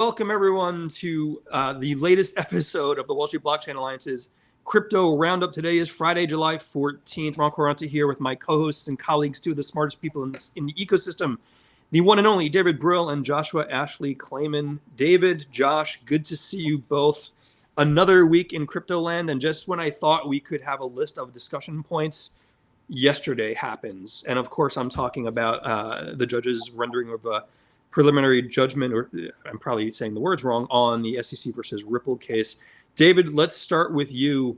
Welcome everyone to the latest episode of the Wall Street Blockchain Alliance's Crypto Roundup. Today is Friday, July 14th. Ron Quaranta here with my co-hosts and colleagues, two of the smartest people in the ecosystem, the one and only David Brill and Joshua Ashley Klayman. David, Josh, good to see you both. Another week in crypto land, and just when I thought we could have a list of discussion points, yesterday happens. And of course, I'm talking about the judge's rendering of a preliminary judgment, or I'm probably saying the words wrong, on the SEC versus Ripple case. David, let's start with you.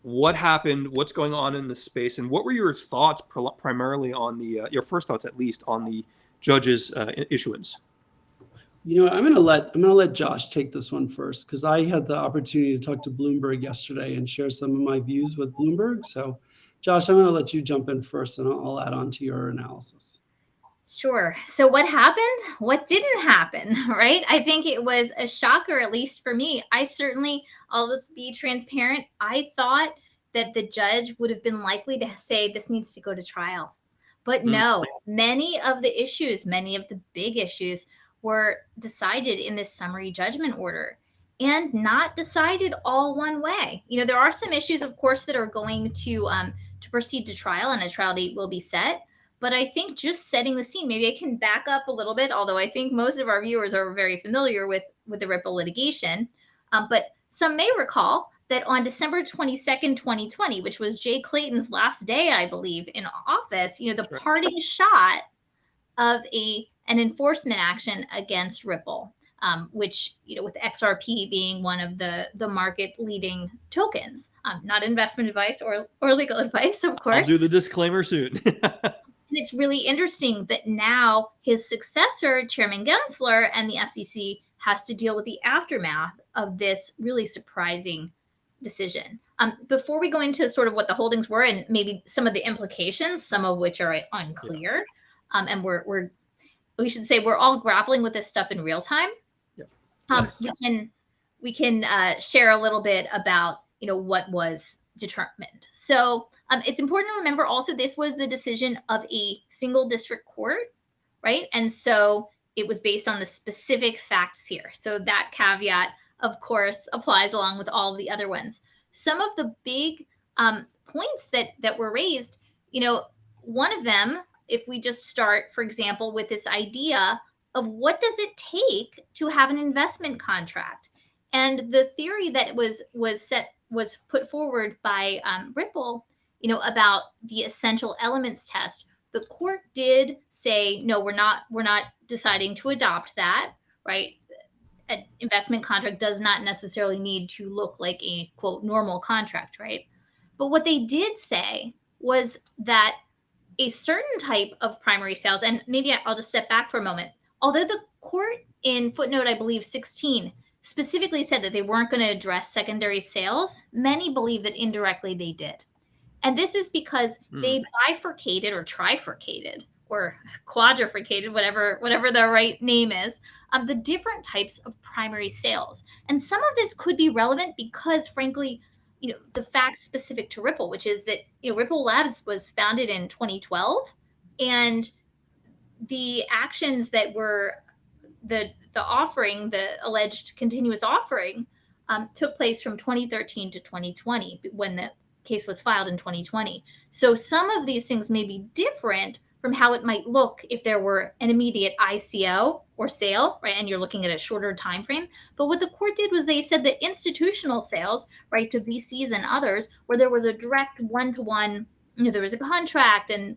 What happened? What's going on in the space? And what were your thoughts primarily on the, your first thoughts at least, on the judge's issuance? You know, I'm gonna let Josh take this one first, because I had the opportunity to talk to Bloomberg yesterday and share some of my views with Bloomberg. So, Josh, I'm gonna let you jump in first, and I'll add on to your analysis. Sure. So what happened? What didn't happen, right? I think it was a shocker, at least for me. I'll just be transparent. I thought that the judge would have been likely to say this needs to go to trial. But no, many of the big issues were decided in this summary judgment order and not decided all one way. You know, there are some issues, of course, that are going to proceed to trial, and a trial date will be set. But I think just setting the scene, maybe I can back up a little bit, although I think most of our viewers are very familiar with the Ripple litigation. But some may recall that on December 22nd, 2020, which was Jay Clayton's last day, I believe, in office, you know, the parting shot of an enforcement action against Ripple, which, you know, with XRP being one of the market leading tokens, not investment advice or legal advice, of course. I'll do the disclaimer soon. And it's really interesting that now his successor, Chairman Gensler, and the SEC has to deal with the aftermath of this really surprising decision. Before we go into sort of what the holdings were and maybe some of the implications, some of which are unclear, and we should say we're all grappling with this stuff in real time. Yes. We can share a little bit about, you know, what was determined. So it's important to remember also this was the decision of a single district court, right? And so it was based on the specific facts here. So that caveat, of course, applies along with all of the other ones. Some of the big points that were raised, you know, one of them, if we just start, for example, with this idea of what does it take to have an investment contract? And the theory that was put forward by Ripple, you know, about the essential elements test. The court did say, no, we're not deciding to adopt that, right? An investment contract does not necessarily need to look like a, quote, normal contract, right? But what they did say was that a certain type of primary sales, and maybe I'll just step back for a moment. Although the court in footnote, I believe 16, specifically said that they weren't going to address secondary sales, many believe that indirectly they did. And this is because they bifurcated or trifurcated or quadrifurcated, whatever the right name is, the different types of primary sales. And some of this could be relevant because, frankly, you know, the facts specific to Ripple, which is that, you know, Ripple Labs was founded in 2012, and the actions that were the offering, the alleged continuous offering, took place from 2013 to 2020 when the case was filed in 2020. So some of these things may be different from how it might look if there were an immediate ICO or sale, right? And you're looking at a shorter time frame. But what the court did was they said that institutional sales, right, to VCs and others, where there was a direct one-to-one, you know, there was a contract and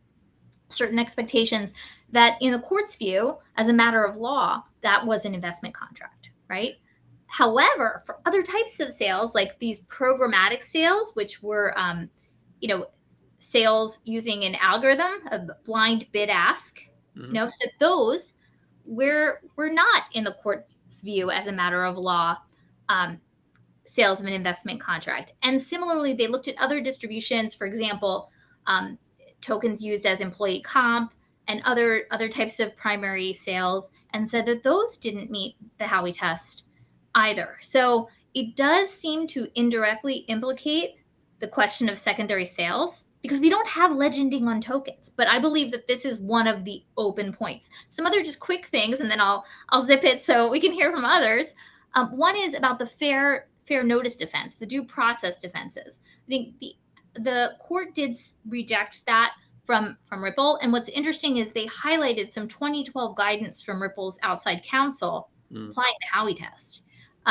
certain expectations, that in the court's view, as a matter of law, that was an investment contract, right? However, for other types of sales, like these programmatic sales, which were, you know, sales using an algorithm, a blind bid ask, you know, that those were not in the court's view as a matter of law, sales of an investment contract. And similarly, they looked at other distributions, for example, tokens used as employee comp and other types of primary sales, and said that those didn't meet the Howey test either. So it does seem to indirectly implicate the question of secondary sales. because we don't have legending on tokens. But I believe that this is one of the open points. Some other just quick things, and then I'll zip it so we can hear from others. One is about the fair notice defense, the due process defenses. I think the court did reject that from Ripple. And what's interesting is they highlighted some 2012 guidance from Ripple's outside counsel applying the Howey test.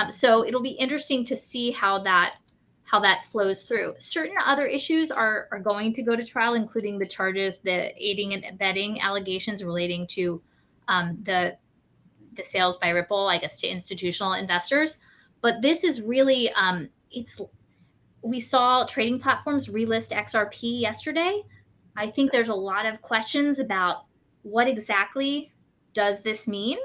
So it'll be interesting to see how that flows through. Certain other issues are going to go to trial, including the charges, the aiding and abetting allegations relating to the sales by Ripple, I guess, to institutional investors. But this is really we saw trading platforms relist XRP yesterday. I think there's a lot of questions about what exactly does this mean?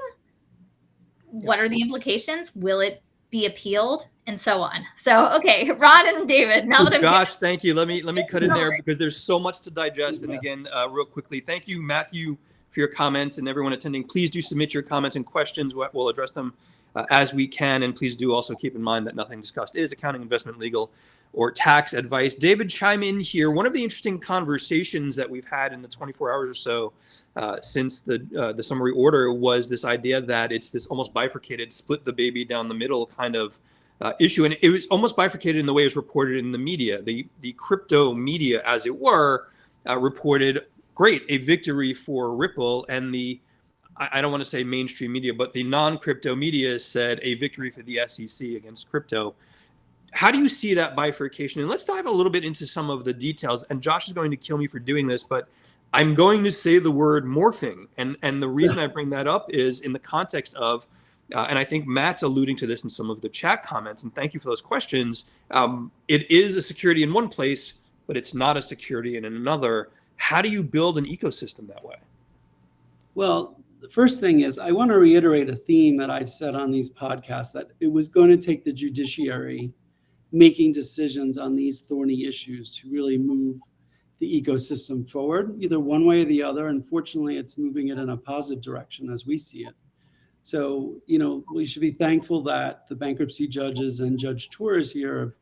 What are the implications? Will it be appealed? And so on. So, okay, Ron and David, now that Josh, thank you. Let me cut in there because there's so much to digest. And again, real quickly, thank you, Matthew, for your comments, and everyone attending. Please do submit your comments and questions. We'll address them as we can. And please do also keep in mind that nothing discussed is accounting, investment, legal, or tax advice. David, chime in here. One of the interesting conversations that we've had in the 24 hours or so since the summary order was this idea that it's this almost bifurcated, split the baby down the middle kind of issue. And it was almost bifurcated in the way it was reported in the media. The crypto media, as it were, reported, great, a victory for Ripple. And I don't want to say mainstream media, but the non-crypto media said a victory for the SEC against crypto. How do you see that bifurcation? And let's dive a little bit into some of the details. And Josh is going to kill me for doing this, but I'm going to say the word morphing. And the reason I bring that up is in the context of, and I think Matt's alluding to this in some of the chat comments, and thank you for those questions. It is a security in one place, but it's not a security in another. How do you build an ecosystem that way? Well, the first thing is I want to reiterate a theme that I've said on these podcasts, that it was going to take the judiciary making decisions on these thorny issues to really move the ecosystem forward, either one way or the other. Unfortunately, it's moving it in a positive direction as we see it. So, we should be thankful that the bankruptcy judges and Judge Torres here have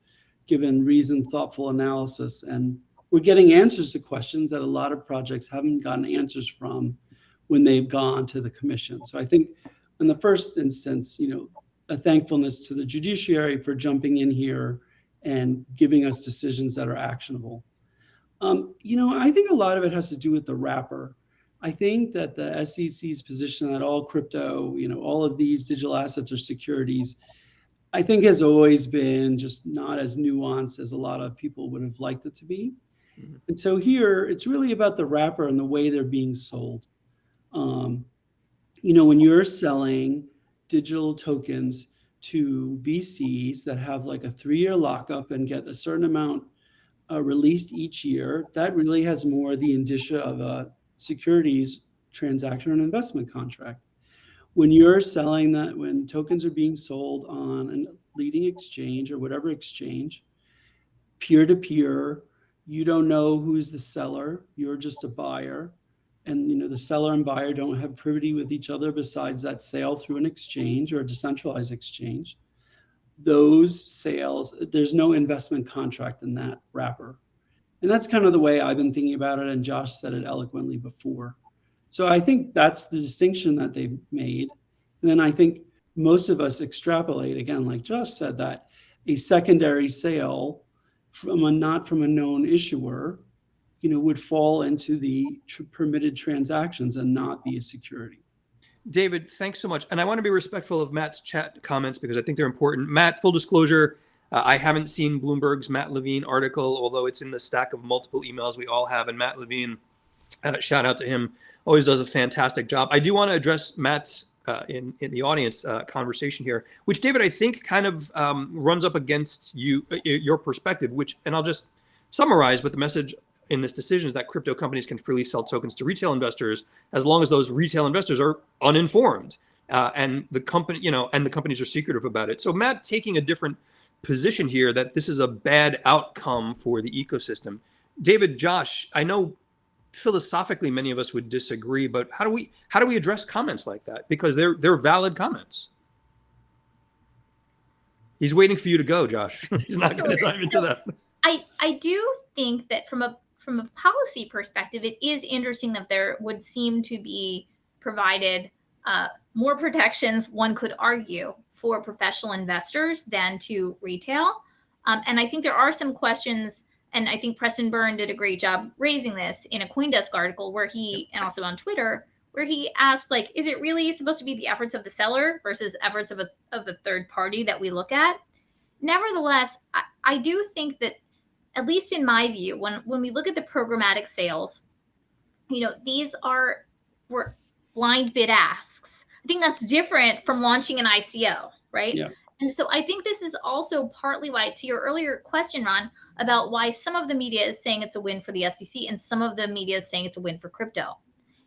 given reasoned, thoughtful analysis. And we're getting answers to questions that a lot of projects haven't gotten answers from when they've gone to the commission. So I think in the first instance, a thankfulness to the judiciary for jumping in here and giving us decisions that are actionable. I think a lot of it has to do with the wrapper. I think that the SEC's position that all crypto, all of these digital assets are securities, I think has always been just not as nuanced as a lot of people would have liked it to be. Mm-hmm. And so here, it's really about the wrapper and the way they're being sold. When you're selling digital tokens to VCs that have like a 3-year lockup and get a certain amount released each year, that really has more the indicia of a securities transaction or an investment contract. When you're selling that, when tokens are being sold on a leading exchange or whatever exchange, peer-to-peer, you don't know who's the seller, you're just a buyer. And the seller and buyer don't have privity with each other besides that sale through an exchange or a decentralized exchange. Those sales, there's no investment contract in that wrapper. And that's kind of the way I've been thinking about it, and Josh said it eloquently before. So I think that's the distinction that they've made. And then I think most of us extrapolate, again, like Josh said, that a secondary sale not from a known issuer would fall into the permitted transactions and not be a security. David, thanks so much. And I want to be respectful of Matt's chat comments because I think they're important. Matt, full disclosure, I haven't seen Bloomberg's Matt Levine article, although it's in the stack of multiple emails we all have. And Matt Levine, shout out to him, always does a fantastic job. I do want to address Matt's in the audience conversation here, which, David, I think kind of runs up against your perspective, and I'll just summarize with the message in this decision is that crypto companies can freely sell tokens to retail investors as long as those retail investors are uninformed and the companies are secretive about it. So Matt taking a different position here that this is a bad outcome for the ecosystem. David, Josh, I know philosophically many of us would disagree, but how do we address comments like that? Because they're valid comments. He's waiting for you to go, Josh. He's not going to dive into that. I do think that from from a policy perspective, it is interesting that there would seem to be provided more protections, one could argue, for professional investors than to retail. And I think there are some questions, and I think Preston Byrne did a great job raising this in a CoinDesk article where he, and also on Twitter, where he asked, like, is it really supposed to be the efforts of the seller versus efforts of a third party that we look at? Nevertheless, I do think that, at least in my view, when we look at the programmatic sales, these were blind bid asks. I think that's different from launching an ICO, right? Yeah. And so I think this is also partly why, to your earlier question, Ron, about why some of the media is saying it's a win for the SEC and some of the media is saying it's a win for crypto.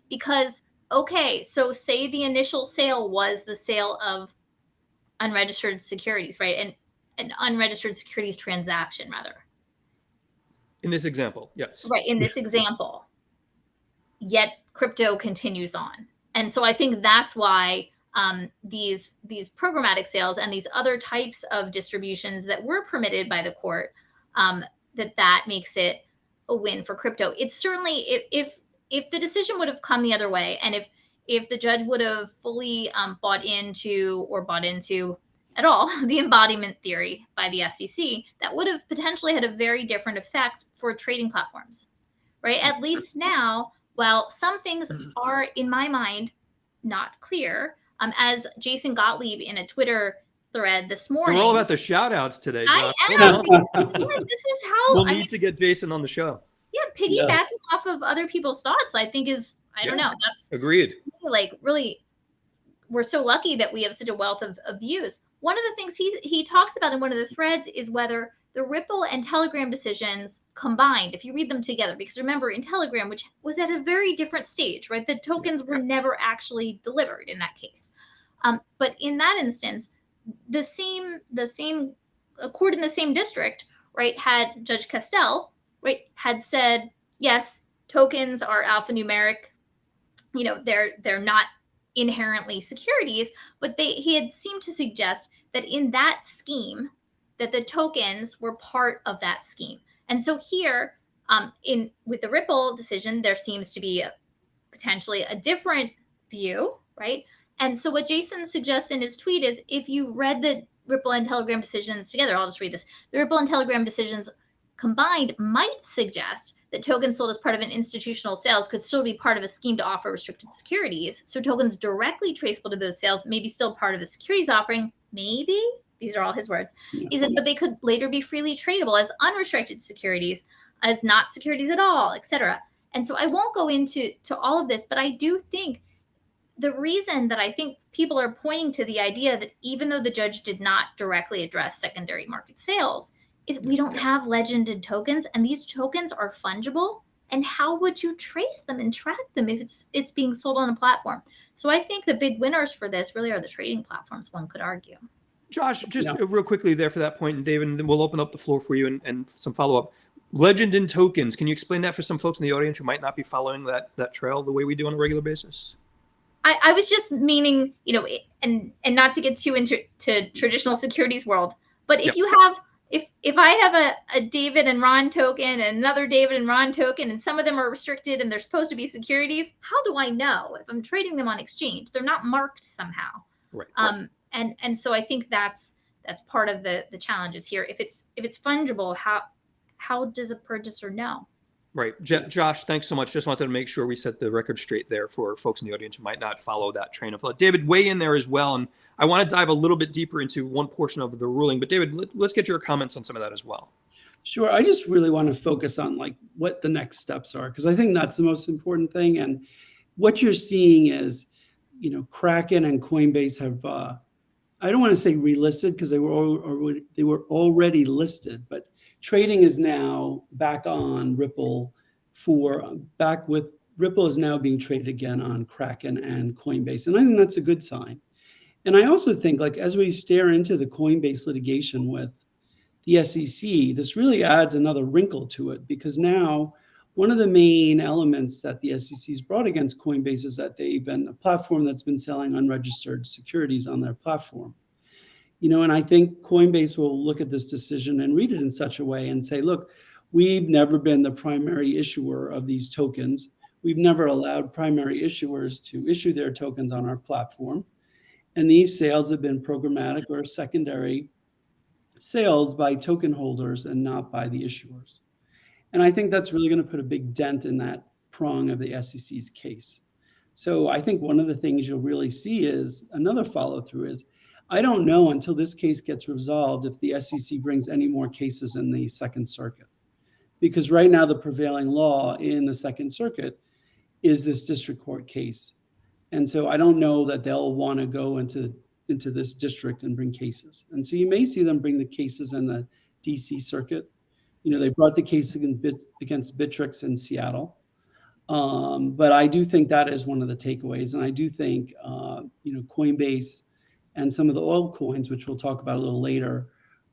Because, okay, so say the initial sale was the sale of unregistered securities, right? And an unregistered securities transaction, rather. In this example, yes. Right, in this example. Yet crypto continues on. And so I think that's why these programmatic sales and these other types of distributions that were permitted by the court, that makes it a win for crypto. It's certainly, if the decision would have come the other way, and if the judge would have fully bought into at all the embodiment theory by the SEC, that would have potentially had a very different effect for trading platforms, right? At least now, while some things are, in my mind, not clear, as Jason Gottlieb in a Twitter thread this morning. We're all about the shout outs today, Josh. I am. This is how we'll need to get Jason on the show. Yeah, piggybacking off of other people's thoughts, I think is, I don't know. That's agreed. Like, really, we're so lucky that we have such a wealth of views. One of the things he talks about in one of the threads is whether the Ripple and Telegram decisions combined, if you read them together, because remember, in Telegram, which was at a very different stage, right? The tokens were never actually delivered in that case. But in that instance, the same court in the same district, right, had Judge Castell, right, had said, yes, tokens are alphanumeric. They're not inherently securities, but he had seemed to suggest that in that scheme, that the tokens were part of that scheme. And so here, with the Ripple decision, there seems to be potentially a different view, right? And so what Jason suggests in his tweet is, if you read the Ripple and Telegram decisions together, I'll just read this. The Ripple and Telegram decisions combined might suggest that tokens sold as part of an institutional sales could still be part of a scheme to offer restricted securities. So tokens directly traceable to those sales may be still part of a securities offering, maybe. These are all his words. He said, but they could later be freely tradable as unrestricted securities, as not securities at all, etc. And so I won't go into all of this, but I do think the reason that I think people are pointing to the idea that even though the judge did not directly address secondary market sales, is we don't have legended tokens, and these tokens are fungible. And how would you trace them and track them if it's being sold on a platform? So I think the big winners for this really are the trading platforms, one could argue. Josh, just real quickly there for that point, and David, and then we'll open up the floor for you and some follow-up. Legend in tokens, can you explain that for some folks in the audience who might not be following that trail the way we do on a regular basis? I was just meaning, and not to get too into traditional securities world, but if you have, if I have a David and Ron token and another David and Ron token, and some of them are restricted and they're supposed to be securities, how do I know if I'm trading them on exchange? They're not marked somehow. Right. And so I think that's part of the challenges here. If it's fungible, how does a purchaser know? Right. Josh, thanks so much. Just wanted to make sure we set the record straight there for folks in the audience who might not follow that train of thought. David, weigh in there as well. And I want to dive a little bit deeper into one portion of the ruling. But David, let's get your comments on some of that as well. Sure. I just really want to focus on what the next steps are, because I think that's the most important thing. And what you're seeing is, Kraken and Coinbase have, I don't want to say relisted because they were already listed, but trading is now back on Ripple Ripple is now being traded again on Kraken and Coinbase. And I think that's a good sign. And I also think, as we stare into the Coinbase litigation with the SEC, this really adds another wrinkle to it, because now one of the main elements that the SEC has brought against Coinbase is that they've been a platform that's been selling unregistered securities on their platform. And I think Coinbase will look at this decision and read it in such a way and say, look, We've never been the primary issuer of these tokens. We've never allowed primary issuers to issue their tokens on our platform. And these sales have been programmatic or secondary sales by token holders and not by the issuers. And I think that's really going to put a big dent in that prong of the SEC's case. So I think one of the things you'll really see is another follow through is I don't know until this case gets resolved if the SEC brings any more cases in the Second Circuit. Because right now the prevailing law in the Second Circuit is this district court case. And so I don't know that they'll want to go into this district and bring cases. And so you may see them bring the cases in the DC Circuit. They brought the case against Bittrex in Seattle. But I do think that is one of the takeaways. And I do think, Coinbase and some of the oil coins, which we'll talk about a little later,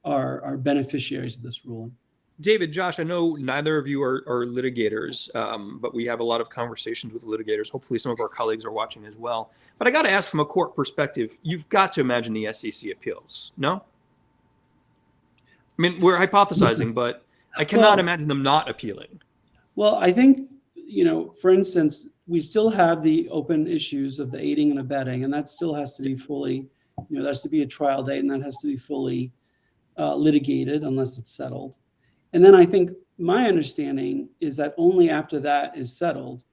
are beneficiaries of this ruling. David, Josh, I know neither of you are litigators, but we have a lot of conversations with litigators. Hopefully some of our colleagues are watching as well. But I got to ask, from a court perspective, you've got to imagine the SEC appeals, no? I mean, we're hypothesizing, but I cannot imagine them not appealing. Well, I think, for instance, we still have the open issues of the aiding and abetting, and that still has to be fully, there has to be a trial date, and that has to be fully litigated unless it's settled. And then I think my understanding is that only after that is settled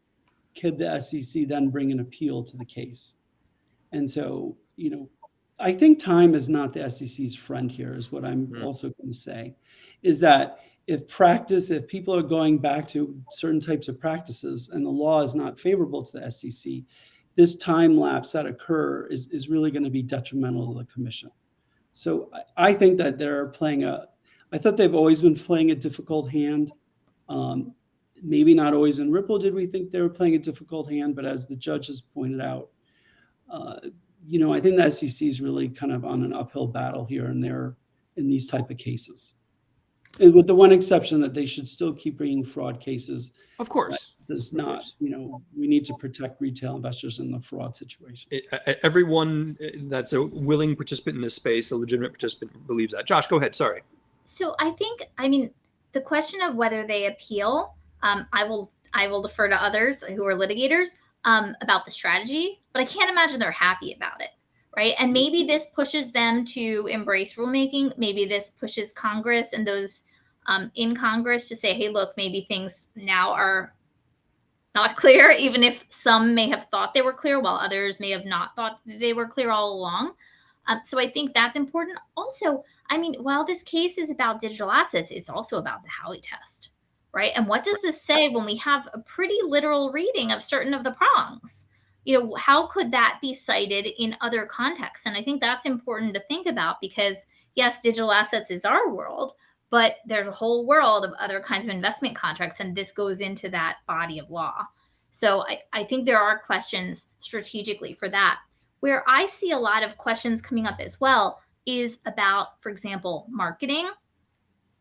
could the SEC then bring an appeal to the case. And so, I think time is not the SEC's friend here, is what I'm also going to say, is that if people are going back to certain types of practices and the law is not favorable to the SEC, this time lapse that occur is really going to be detrimental to the commission. So I think that I thought they've always been playing a difficult hand. Maybe not always in Ripple did we think they were playing a difficult hand, but as the judges pointed out, I think the SEC is really kind of on an uphill battle here and there in these type of cases. And with the one exception that they should still keep bringing fraud cases. Of course. Does not, we need to protect retail investors in the fraud situation. Everyone that's a willing participant in this space, a legitimate participant, believes that. Josh, go ahead. Sorry. So the question of whether they appeal, I will defer to others who are litigators about the strategy, but I can't imagine they're happy about it, right? And maybe this pushes them to embrace rulemaking. Maybe this pushes Congress and those in Congress to say, hey, look, maybe things now are not clear, even if some may have thought they were clear, while others may have not thought they were clear all along. So I think that's important. Also, while this case is about digital assets, it's also about the Howey test, right? And what does this say when we have a pretty literal reading of certain of the prongs? How could that be cited in other contexts? And I think that's important to think about because, yes, digital assets is our world, but there's a whole world of other kinds of investment contracts, and this goes into that body of law. So I think there are questions strategically for that. Where I see a lot of questions coming up as well is about, for example, marketing,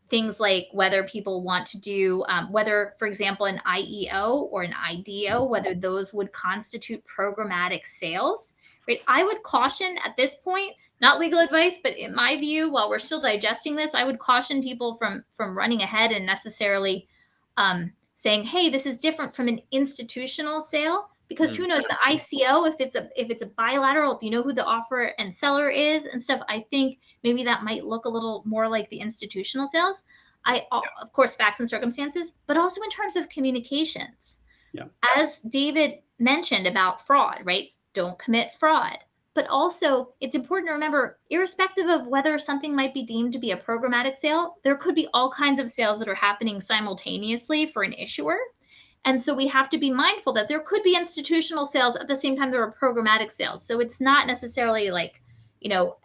things like whether people want to do, whether, for example, an IEO or an IDO, whether those would constitute programmatic sales, right? I would caution at this point, not legal advice, but in my view, while we're still digesting this, I would caution people from running ahead and necessarily saying, hey, this is different from an institutional sale. Because who knows, the ICO, if it's a bilateral, if you know who the offerer and seller is and stuff, I think maybe that might look a little more like the institutional sales. Of course, facts and circumstances, but also in terms of communications. Yeah. As David mentioned about fraud, right? Don't commit fraud. But also, it's important to remember, irrespective of whether something might be deemed to be a programmatic sale, there could be all kinds of sales that are happening simultaneously for an issuer. And so we have to be mindful that there could be institutional sales at the same time there are programmatic sales. So it's not necessarily like,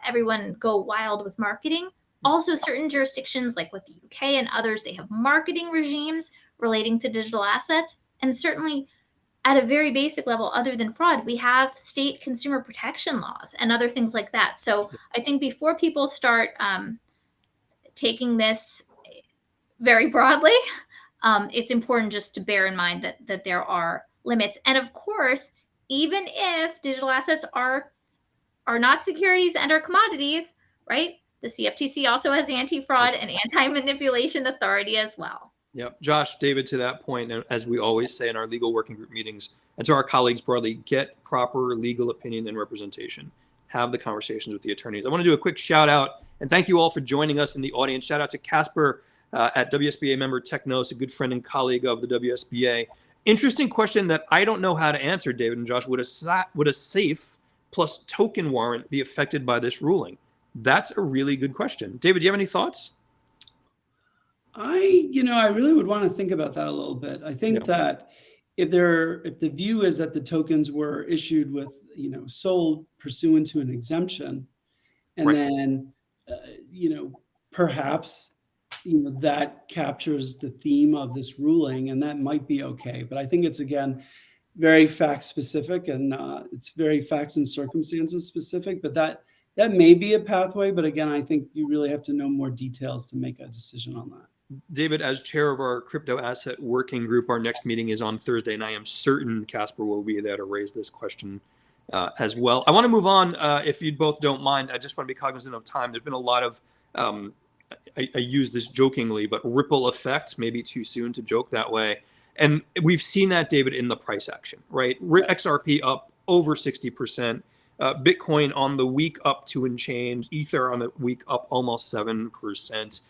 everyone go wild with marketing. Also, certain jurisdictions like with the UK and others, they have marketing regimes relating to digital assets. And certainly at a very basic level, other than fraud, we have state consumer protection laws and other things like that. So I think before people start taking this very broadly, it's important just to bear in mind that there are limits. And of course, even if digital assets are not securities and are commodities, right? The CFTC also has anti-fraud and anti-manipulation authority as well. Yep. Josh, David, to that point, and as we always say in our legal working group meetings, and to our colleagues broadly, get proper legal opinion and representation. Have the conversations with the attorneys. I want to do a quick shout out and thank you all for joining us in the audience. Shout out to Casper at WSBA member Technos, a good friend and colleague of the WSBA. Interesting question that I don't know how to answer, David and Josh. Would a safe plus token warrant be affected by this ruling? That's a really good question. David, do you have any thoughts? I really would want to think about that a little bit. I think that if the view is that the tokens were issued with, sold pursuant to an exemption, and Right. then, perhaps, that captures the theme of this ruling, and that might be okay. But I think it's, again, very fact specific, and it's very facts and circumstances specific. But that may be a pathway. But again, I think you really have to know more details to make a decision on that. David, as chair of our crypto asset working group, our next meeting is on Thursday, and I am certain Casper will be there to raise this question as well. I want to move on, if you both don't mind. I just want to be cognizant of time. There's been a lot of, I use this jokingly, but ripple effect, maybe too soon to joke that way. And we've seen that, David, in the price action, right? XRP up over 60%. Bitcoin on the week up 2 and change. Ether on the week up almost 7%.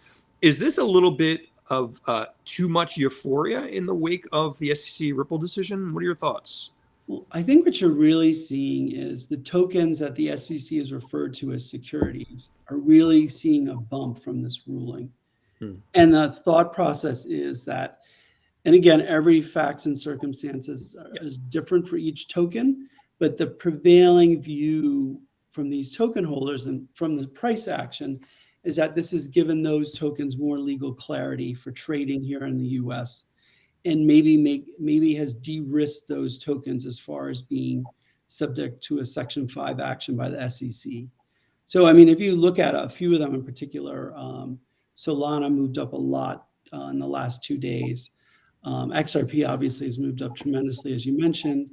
Is this a little bit of too much euphoria in the wake of the SEC Ripple decision? What are your thoughts? Well, I think what you're really seeing is the tokens that the SEC has referred to as securities are really seeing a bump from this ruling. And the thought process is that, and again, every facts and circumstances is different for each token, but the prevailing view from these token holders and from the price action is that this has given those tokens more legal clarity for trading here in the US, and maybe has de-risked those tokens as far as being subject to a Section 5 action by the SEC. So, I mean, if you look at a few of them in particular, Solana moved up a lot in the last 2 days. XRP obviously has moved up tremendously, as you mentioned.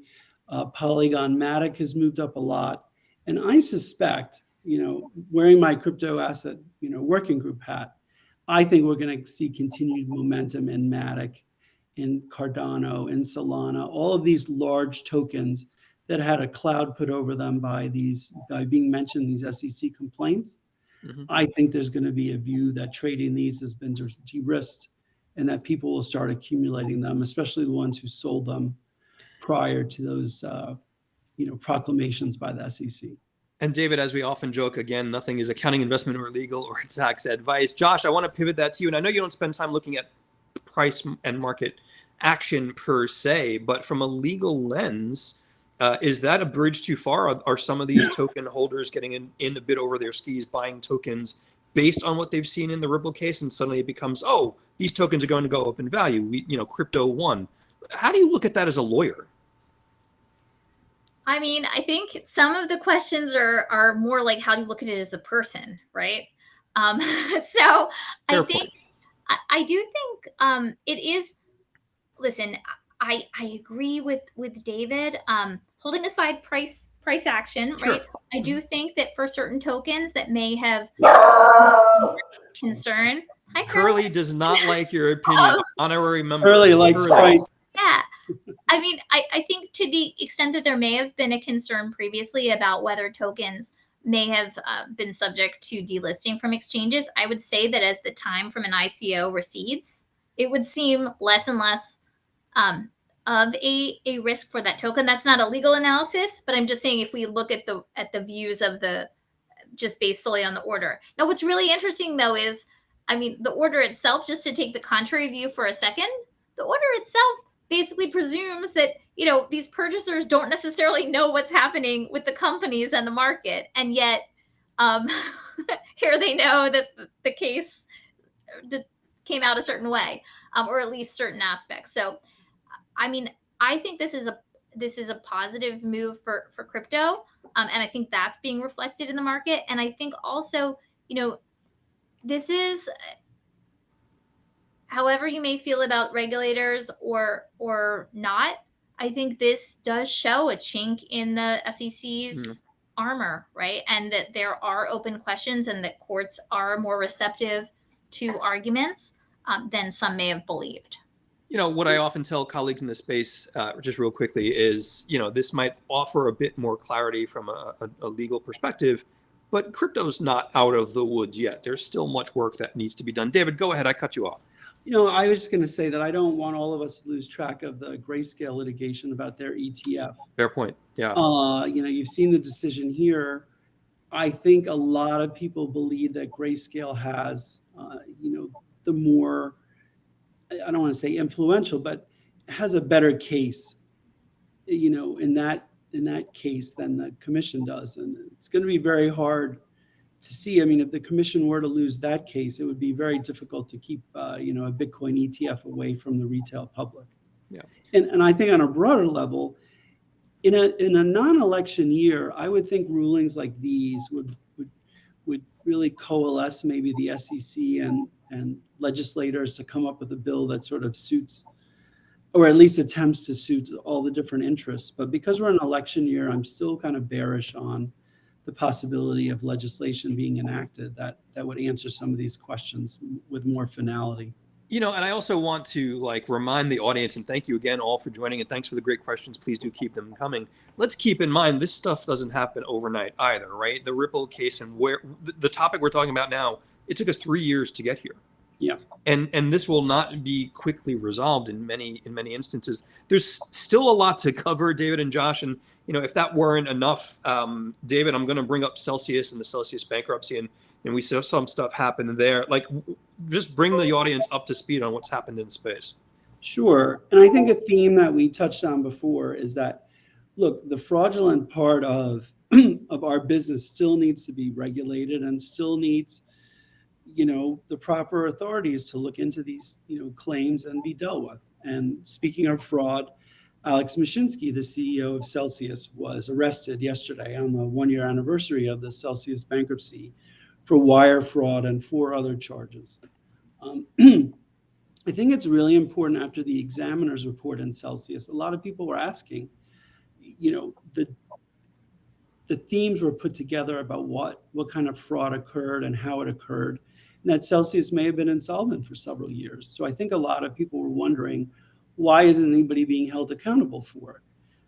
Polygon Matic has moved up a lot. And I suspect, wearing my crypto asset, working group hat, I think we're going to see continued momentum in Matic, in Cardano, in Solana, all of these large tokens that had a cloud put over them by being mentioned, these SEC complaints. Mm-hmm. I think there's going to be a view that trading these has been de-risked, and that people will start accumulating them, especially the ones who sold them prior to those, proclamations by the SEC. And David, as we often joke, again, nothing is accounting, investment, or legal or tax advice. Josh, I want to pivot that to you. And I know you don't spend time looking at price and market action per se, but from a legal lens, is that a bridge too far? Are some of these token holders getting in a bit over their skis, buying tokens based on what they've seen in the Ripple case, and suddenly it becomes, oh, these tokens are going to go up in value. Crypto won. How do you look at that as a lawyer? I mean, I think some of the questions are more like, how do you look at it as a person, right? So I think, I do think it is, listen, I agree with David, holding aside price action, Sure. right? I do think that for certain tokens that may have concern. Hi, Curly does not like your opinion. Honorary member. Curly likes price. Yeah. I mean, I think to the extent that there may have been a concern previously about whether tokens may have been subject to delisting from exchanges, I would say that as the time from an ICO recedes, it would seem less and less of a risk for that token. That's not a legal analysis, but I'm just saying if we look at the views of just based solely on the order. Now, what's really interesting though is, I mean, the order itself, just to take the contrary view for a second, the order itself basically presumes that, these purchasers don't necessarily know what's happening with the companies and the market. And yet here they know that the case came out a certain way, or at least certain aspects. So, I mean, I think this is a positive move for crypto. And I think that's being reflected in the market. And I think also, this is, however you may feel about regulators or not, I think this does show a chink in the SEC's armor, right? And that there are open questions and that courts are more receptive to arguments. than some may have believed. What I often tell colleagues in this space, just real quickly, is, this might offer a bit more clarity from a legal perspective, but crypto's not out of the woods yet. There's still much work that needs to be done. David, go ahead. I cut you off. I was just going to say that I don't want all of us to lose track of the Grayscale litigation about their ETF. Fair point. Yeah. You've seen the decision here. I think a lot of people believe that Grayscale has, the more, I don't want to say influential, but has a better case, in that case than the commission does. And it's going to be very hard to see. If the commission were to lose that case, it would be very difficult to keep, a Bitcoin ETF away from the retail public. Yeah. And I think on a broader level, in a non-election year, I would think rulings like these would really coalesce maybe the SEC and legislators to come up with a bill that sort of suits, or at least attempts to suit, all the different interests. But because we're in an election year, I'm still kind of bearish on the possibility of legislation being enacted that would answer some of these questions with more finality. And I also want to remind the audience, and thank you again all for joining, and thanks for the great questions. Please do keep them coming. Let's keep in mind, this stuff doesn't happen overnight either, right? The Ripple case and where the topic we're talking about now, it took us 3 years to get here. Yeah. And this will not be quickly resolved in many instances. There's still a lot to cover, David and Josh. And, if that weren't enough, David, I'm going to bring up Celsius and the Celsius bankruptcy. And we saw some stuff happen there. Just bring the audience up to speed on what's happened in space. Sure. And I think a theme that we touched on before is that, look, the fraudulent part of our business still needs to be regulated and still needs, the proper authorities to look into these, claims and be dealt with. And speaking of fraud, Alex Mashinsky, the CEO of Celsius, was arrested yesterday on the 1-year anniversary of the Celsius bankruptcy for wire fraud and 4 other charges. I think it's really important after the examiner's report in Celsius. A lot of people were asking, the themes were put together about what kind of fraud occurred and how it occurred, and that Celsius may have been insolvent for several years. So I think a lot of people were wondering, why isn't anybody being held accountable for it?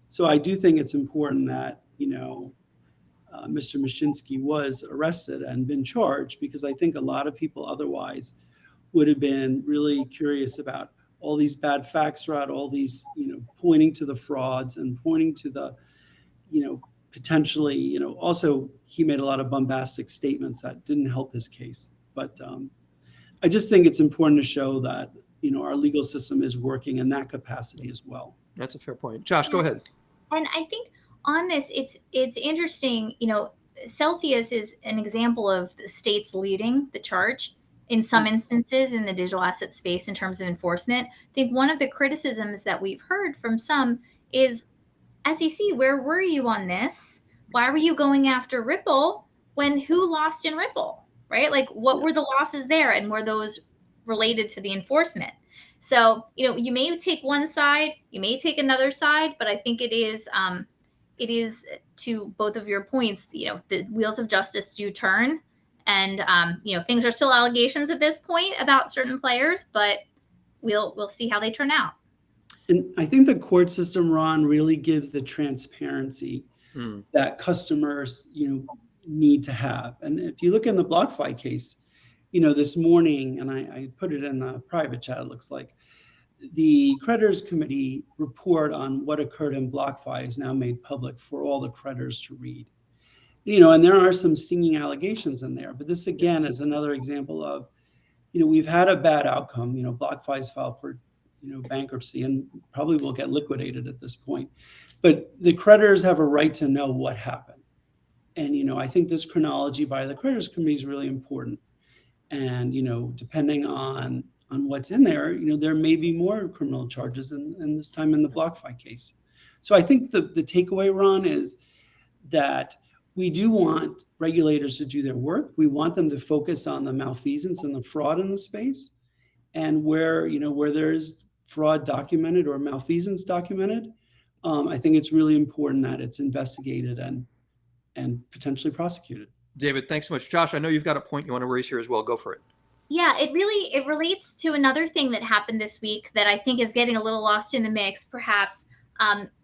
So I do think it's important that, Mr. Mashinsky was arrested and been charged, because I think a lot of people otherwise would have been really curious about all these bad facts throughout, all these, pointing to the frauds and pointing to the, potentially, also he made a lot of bombastic statements that didn't help his case. But I just think it's important to show that, our legal system is working in that capacity as well. That's a fair point. Josh, go ahead. And I think on this, it's interesting, Celsius is an example of the states leading the charge in some instances in the digital asset space in terms of enforcement. I think one of the criticisms that we've heard from some is, SEC, where were you on this? Why were you going after Ripple when who lost in Ripple, right? What were the losses there, and were those related to the enforcement? So, you may take one side, you may take another side, but I think it is to both of your points, the wheels of justice do turn, and things are still allegations at this point about certain players, but we'll see how they turn out. And I think the court system, Ron, really gives the transparency that customers, need to have. And if you look in the BlockFi case, this morning, and I put it in the private chat, it looks like, the creditors committee report on what occurred in BlockFi is now made public for all the creditors to read. And there are some stinging allegations in there, but this again is another example of, we've had a bad outcome. BlockFi's filed for, bankruptcy and probably will get liquidated at this point. But the creditors have a right to know what happened. And, I think this chronology by the creditors committee is really important. And, depending on what's in there, there may be more criminal charges in this time in the BlockFi case. So I think the takeaway, Ron, is that we do want regulators to do their work. We want them to focus on the malfeasance and the fraud in the space. And where there's fraud documented or malfeasance documented, I think it's really important that it's investigated and potentially prosecuted. David, thanks so much. Josh, I know you've got a point you want to raise here as well. Go for it. Yeah, it relates to another thing that happened this week that I think is getting a little lost in the mix, perhaps,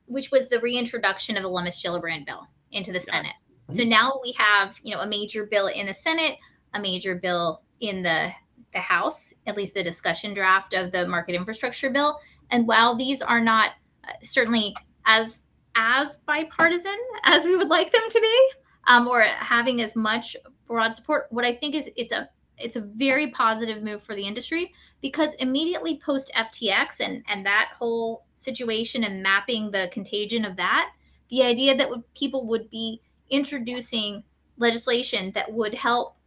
which was the reintroduction of the Lummis-Gillibrand bill into the Yeah. Senate. So now we have, a major bill in the Senate, a major bill in the House, at least the discussion draft of the market infrastructure bill. And while these are not certainly as bipartisan as we would like them to be, or having as much broad support, what I think is it's a very positive move for the industry, because immediately post FTX and that whole situation and mapping the contagion of that, the idea that people would be introducing legislation that would help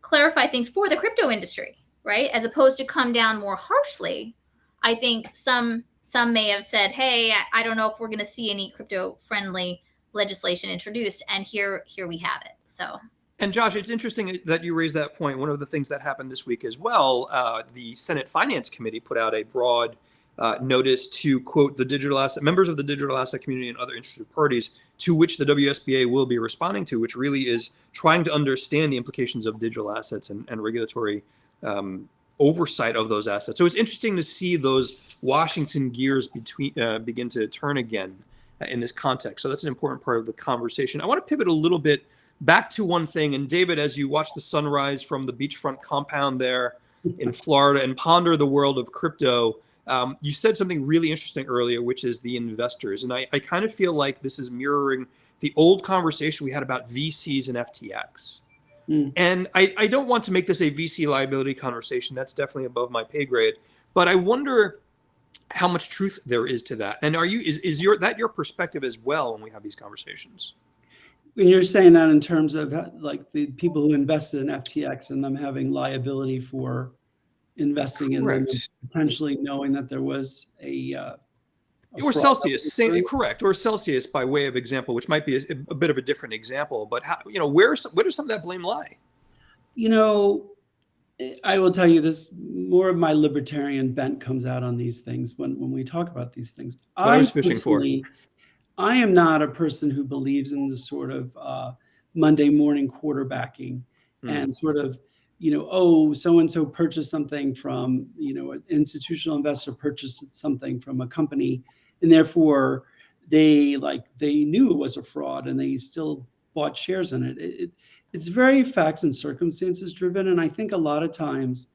clarify things for the crypto industry, right? As opposed to come down more harshly. I think some may have said, "Hey, I don't know if we're going to see any crypto friendly legislation introduced," and here we have it. So And Josh, it's interesting that you raised that point. One of the things that happened this week as well, the Senate Finance Committee put out a broad notice to quote the digital asset members of the digital asset community and other interested parties, to which the WSBA will be responding to, which really is trying to understand the implications of digital assets and regulatory oversight of those assets. So it's interesting to see those Washington gears begin to turn again in this context. So that's an important part of the conversation. I want to pivot a little bit back to one thing. And David, as you watch the sunrise from the beachfront compound there in Florida and ponder the world of crypto, you said something really interesting earlier, which is the investors. And I kind of feel like this is mirroring the old conversation we had about VCs and FTX. And I don't want to make this a VC liability conversation. That's definitely above my pay grade. But I wonder how much truth there is to that. And is your perspective as well when we have these conversations? When you're saying that in terms of like the people who invested in FTX and them having liability for investing in them, and Correct. potentially knowing that there was a Or fraud Celsius, correct, or Celsius by way of example, which might be a bit of a different example. But how, where does some of that blame lie? I will tell you this, more of my libertarian bent comes out on these things when we talk about these things. That's what I was fishing for. I am not a person who believes in the sort of Monday morning quarterbacking and sort of, oh, so-and-so purchased something from, an institutional investor purchased something from a company, and therefore they knew it was a fraud and they still bought shares in it. It's very facts and circumstances driven. And I think a lot of times,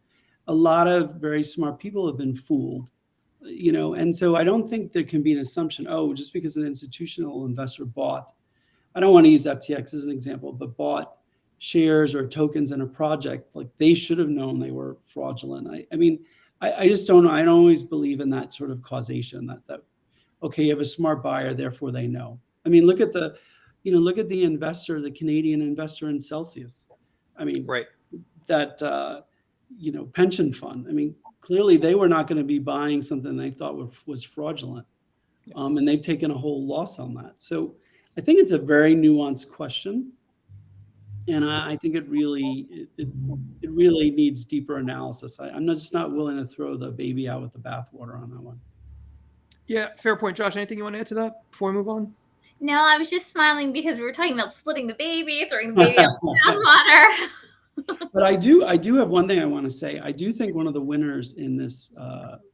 a lot of very smart people have been fooled. And so I don't think there can be an assumption, oh, just because an institutional investor bought, I don't want to use FTX as an example, but bought shares or tokens in a project, like they should have known they were fraudulent. I just don't know. I don't always believe in that sort of causation that okay, you have a smart buyer, therefore they know. Look at the investor, the Canadian investor in Celsius. Right. That pension fund. Clearly they were not going to be buying something they thought was fraudulent. And they've taken a whole loss on that. So I think it's a very nuanced question. And I think it really needs deeper analysis. I'm just not willing to throw the baby out with the bathwater on that one. Yeah, fair point. Josh, anything you want to add to that before we move on? no, I was just smiling because we were talking about splitting the baby, throwing the baby out with the bathwater. But I do have one thing I want to say. I do think one of the winners in this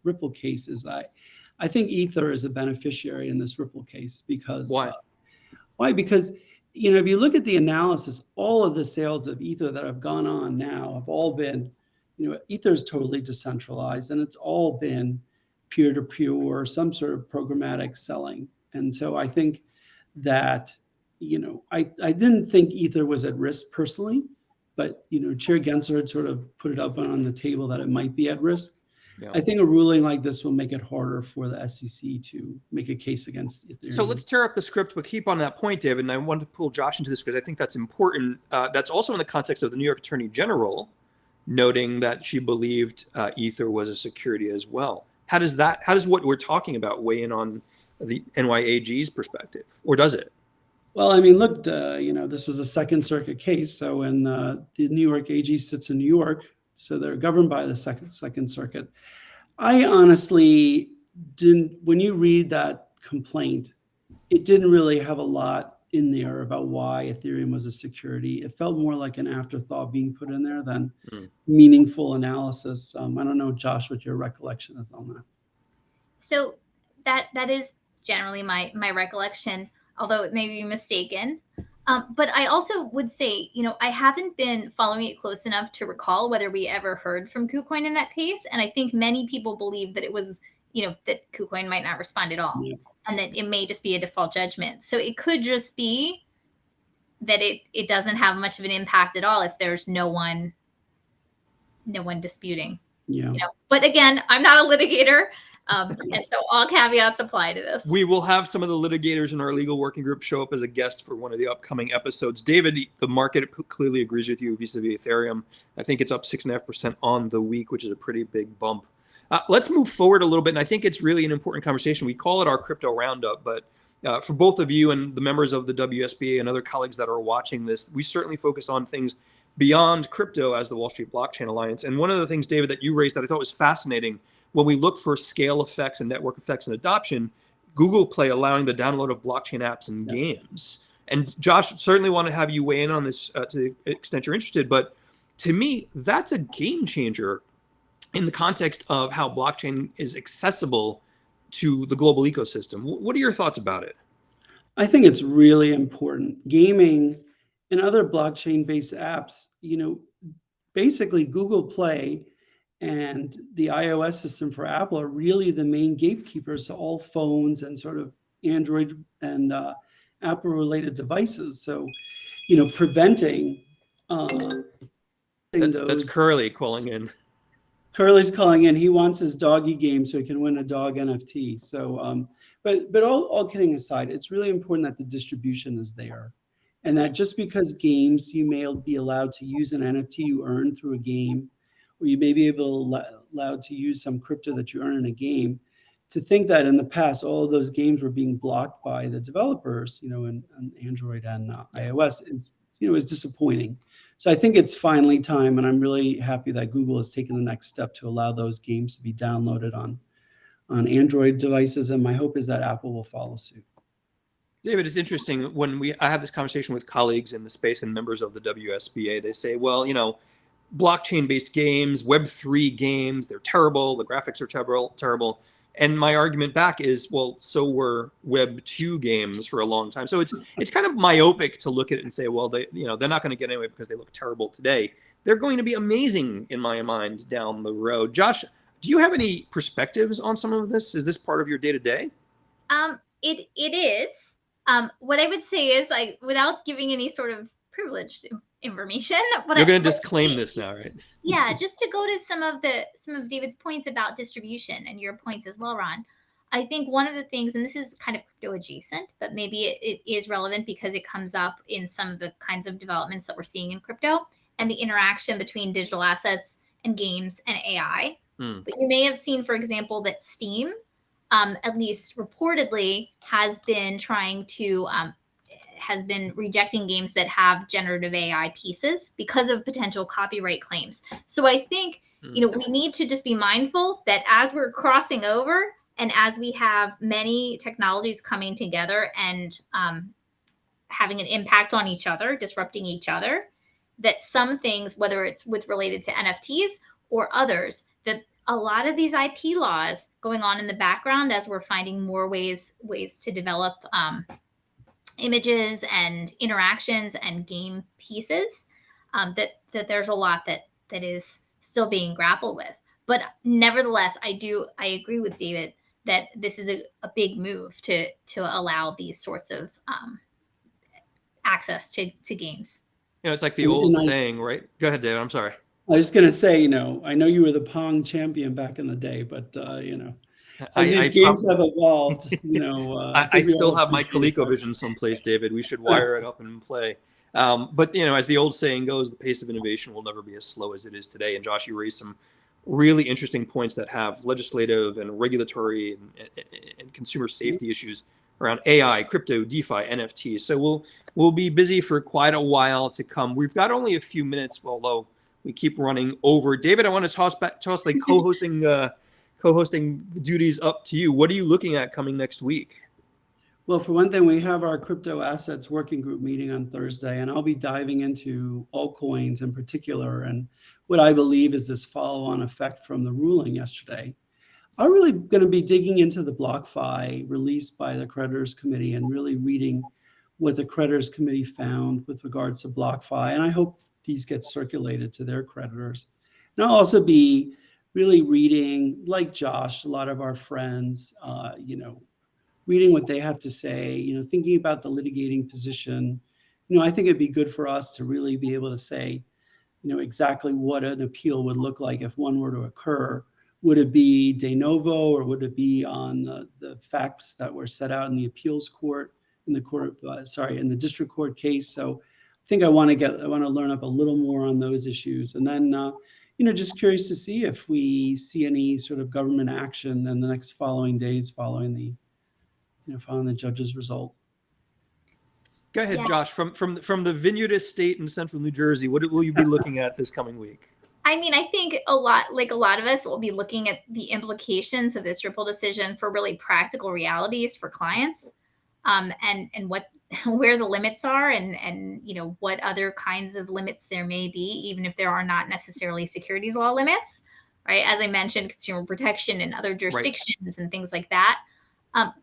Ripple case is I think Ether is a beneficiary in this Ripple case because Why? Because if you look at the analysis, all of the sales of Ether that have gone on now have all been, Ether is totally decentralized and it's all been peer-to-peer or some sort of programmatic selling. And so I think that, I didn't think Ether was at risk personally, but, Chair Gensler had sort of put it up on the table that it might be at risk. Yeah. I think a ruling like this will make it harder for the SEC to make a case against Ethereum. So let's tear up the script, but keep on that point, David. And I wanted to pull Josh into this because I think that's important. That's also in the context of the New York Attorney General noting that she believed Ether was a security as well. How does what we're talking about weigh in on the NYAG's perspective, or does it? Well, look, this was a Second Circuit case. So when the New York AG sits in New York, so they're governed by the Second Circuit. I honestly didn't, when you read that complaint, it didn't really have a lot in there about why Ethereum was a security. It felt more like an afterthought being put in there than meaningful analysis. I don't know, Josh, what your recollection is on that. So that is generally my recollection, although it may be mistaken. But I also would say, I haven't been following it close enough to recall whether we ever heard from KuCoin in that case. And I think many people believe that it was, that KuCoin might not respond at all, and that it may just be a default judgment. So it could just be that it doesn't have much of an impact at all if there's no one disputing. But again, I'm not a litigator. And so all caveats apply to this. We will have some of the litigators in our legal working group show up as a guest for one of the upcoming episodes. David, the market clearly agrees with you vis-a-vis Ethereum. I think it's up 6.5% on the week, which is a pretty big bump. Let's move forward a little bit. And I think it's really an important conversation. We call it our crypto roundup, but for both of you and the members of the WSBA and other colleagues that are watching this, we certainly focus on things beyond crypto as the Wall Street Blockchain Alliance. And one of the things, David, that you raised that I thought was fascinating, when we look for scale effects and network effects and adoption, Google Play allowing the download of blockchain apps and games. And Josh, certainly want to have you weigh in on this to the extent you're interested. But to me, that's a game changer in the context of how blockchain is accessible to the global ecosystem. What are your thoughts about it? I think it's really important. Gaming and other blockchain-based apps, basically Google Play and the iOS system for Apple are really the main gatekeepers to all phones and sort of Android and Apple-related devices. So, preventing that's Curly calling in. Curly's calling in. He wants his doggy game so he can win a dog NFT. So, but all kidding aside, it's really important that the distribution is there, and that just because games, you may be allowed to use an NFT you earn through a game, or you may be allowed to use some crypto that you earn in a game, to think that in the past, all of those games were being blocked by the developers, in Android and iOS is disappointing. So I think it's finally time, and I'm really happy that Google has taken the next step to allow those games to be downloaded on Android devices. And my hope is that Apple will follow suit. David, it's interesting when I have this conversation with colleagues in the space and members of the WSBA, they say, well, blockchain-based games, Web3 games, they're terrible. The graphics are terrible. And my argument back is, well, so were Web 2 games for a long time. So it's kind of myopic to look at it and say, well, they're not going to get anyway because they look terrible today. They're going to be amazing in my mind down the road. Josh, do you have any perspectives on some of this? Is this part of your day-to-day? It is. What I would say is, without giving any sort of privileged information, you're going to disclaim this now, right? Yeah, just to go to some of David's points about distribution and your points as well, Ron. I think one of the things, and this is kind of crypto adjacent, but maybe it is relevant because it comes up in some of the kinds of developments that we're seeing in crypto and the interaction between digital assets and games and AI. But you may have seen, for example, that Steam, at least reportedly, has been rejecting games that have generative AI pieces because of potential copyright claims. So I think, we need to just be mindful that as we're crossing over and as we have many technologies coming together and having an impact on each other, disrupting each other, that some things, whether it's related to NFTs or others, that a lot of these IP laws going on in the background as we're finding more ways to develop images and interactions and game pieces, that there's a lot that is still being grappled with. But nevertheless, I agree with David that this is a big move to allow these sorts of access to games. It's like the old saying, right? Go ahead, David. I'm sorry. I was going to say, I know you were the Pong champion back in the day, but as these games have evolved, I still have my ColecoVision someplace, David. We should wire it up and play. But as the old saying goes, the pace of innovation will never be as slow as it is today. And Josh, you raised some really interesting points that have legislative and regulatory and consumer safety issues around AI, crypto, DeFi, NFTs. So we'll be busy for quite a while to come. We've got only a few minutes, although we keep running over. David, I want to toss the co-hosting duties up to you. What are you looking at coming next week? Well, for one thing, we have our crypto assets working group meeting on Thursday, and I'll be diving into altcoins in particular and what I believe is this follow-on effect from the ruling yesterday. I'm really going to be digging into the BlockFi released by the creditors committee and really reading what the creditors committee found with regards to BlockFi. And I hope these get circulated to their creditors. And I'll also be really reading, like Josh, a lot of our friends, reading what they have to say, thinking about the litigating position. I think it'd be good for us to really be able to say, exactly what an appeal would look like if one were to occur. Would it be de novo, or would it be on the facts that were set out in the appeals court, in the district court case? So I think I want to learn up a little more on those issues. And then, just curious to see if we see any sort of government action in the next following days following the judge's result. Yeah. Go ahead, Josh. From the Vineyard Estate in central New Jersey, what will you be looking at this coming week? I mean, I think a lot of us will be looking at the implications of this Ripple decision for really practical realities for clients, and what where the limits are, and what other kinds of limits there may be, even if there are not necessarily securities law limits, right? As I mentioned, consumer protection in other jurisdictions and things like that.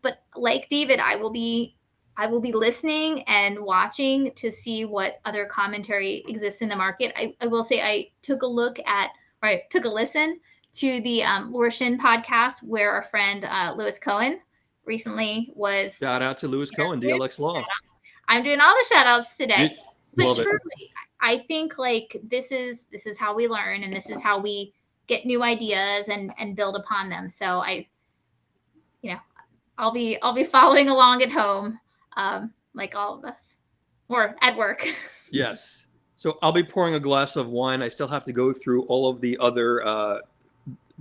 But like David, I will be listening and watching to see what other commentary exists in the market. I will say I took a listen to the Laura Shin podcast, where our friend Lewis Cohen recently was. Shout out to Lewis Cohen, DLX Law. I'm doing all the shout outs today. But Love it. truly, I think this is how we learn, and this is how we get new ideas and build upon them. So I'll be following along at home, like all of us, or at work. Yes. So I'll be pouring a glass of wine. I still have to go through all of the other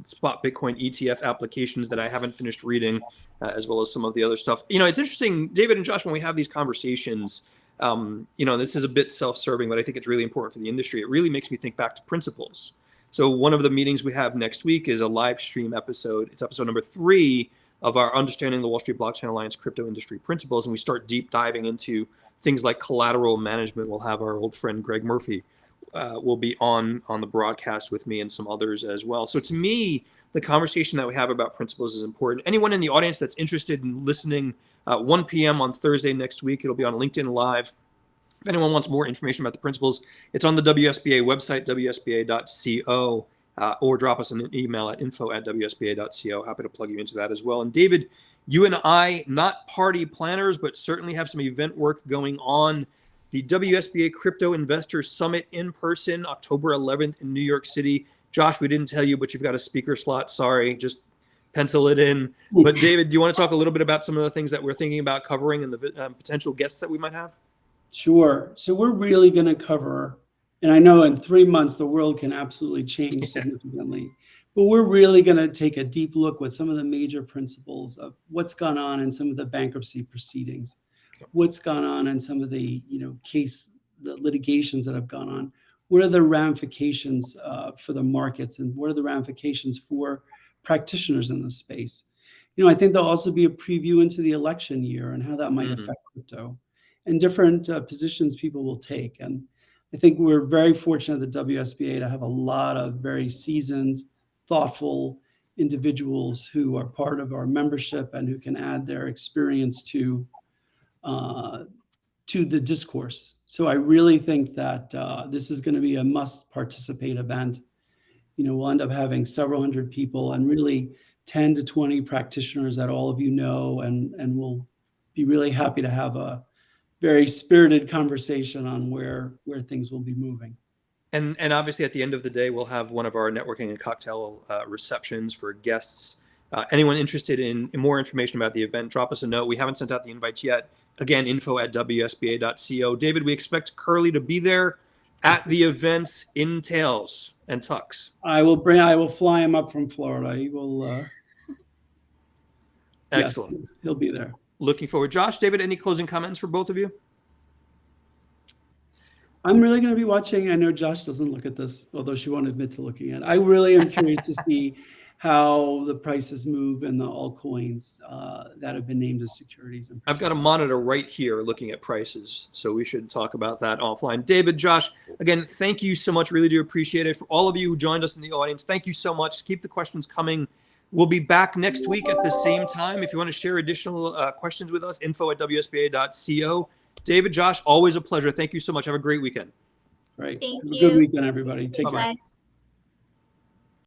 spot Bitcoin ETF applications that I haven't finished reading, as well as some of the other stuff. It's interesting, David and Josh, when we have these conversations, this is a bit self-serving, but I think it's really important for the industry. It really makes me think back to principles. So one of the meetings we have next week is a live stream episode. It's episode number 3 of our Understanding the Wall Street Blockchain Alliance Crypto Industry Principles. And we start deep diving into things like collateral management. We'll have our old friend Greg Murphy will be on the broadcast with me and some others as well. So to me, the conversation that we have about principles is important. Anyone in the audience that's interested in listening, 1 p.m. on Thursday next week, it'll be on LinkedIn Live. If anyone wants more information about the principles, it's on the WSBA website, wsba.co. Or drop us an email at info@wsba.co. Happy to plug you into that as well. And David, you and I, not party planners, but certainly have some event work going on. The WSBA Crypto Investor Summit in person, October 11th in New York City. Josh, we didn't tell you, but you've got a speaker slot. Sorry, just pencil it in. But David, do you want to talk a little bit about some of the things that we're thinking about covering and the potential guests that we might have? Sure. So we're really going to cover, and I know in 3 months, the world can absolutely change significantly, but we're really going to take a deep look with some of the major principles of what's gone on in some of the bankruptcy proceedings, what's gone on in some of the, the litigations that have gone on. What are the ramifications for the markets, and what are the ramifications for practitioners in this space? I think there'll also be a preview into the election year and how that might affect crypto and different positions people will take. And I think we're very fortunate at the WSBA to have a lot of very seasoned, thoughtful individuals who are part of our membership and who can add their experience to the discourse. So I really think that this is going to be a must participate event. We'll end up having several hundred people and really 10 to 20 practitioners that all of and we'll be really happy to have a very spirited conversation on where things will be moving. And obviously at the end of the day, we'll have one of our networking and cocktail receptions for guests. Anyone interested in more information about the event, drop us a note. We haven't sent out the invites yet. Again, info@wsba.co. David, we expect Curly to be there at the events in tails and tux. I will fly him up from Florida. He will. Excellent. Yes, he'll be there. Looking forward. Josh, David, any closing comments for both of you? I'm really going to be watching. I know Josh doesn't look at this, although she won't admit to looking at it. I really am curious to see how the prices move in the altcoins that have been named as securities. I've got a monitor right here looking at prices, so we should talk about that offline. David, Josh, again, thank you so much. Really do appreciate it. For all of you who joined us in the audience, thank you so much. Keep the questions coming. We'll be back next week at the same time. If you want to share additional questions with us, info@wsba.co. David, Josh, always a pleasure. Thank you so much. Have a great weekend. Right. Thank Have a you. good weekend, everybody. Take care. Bye.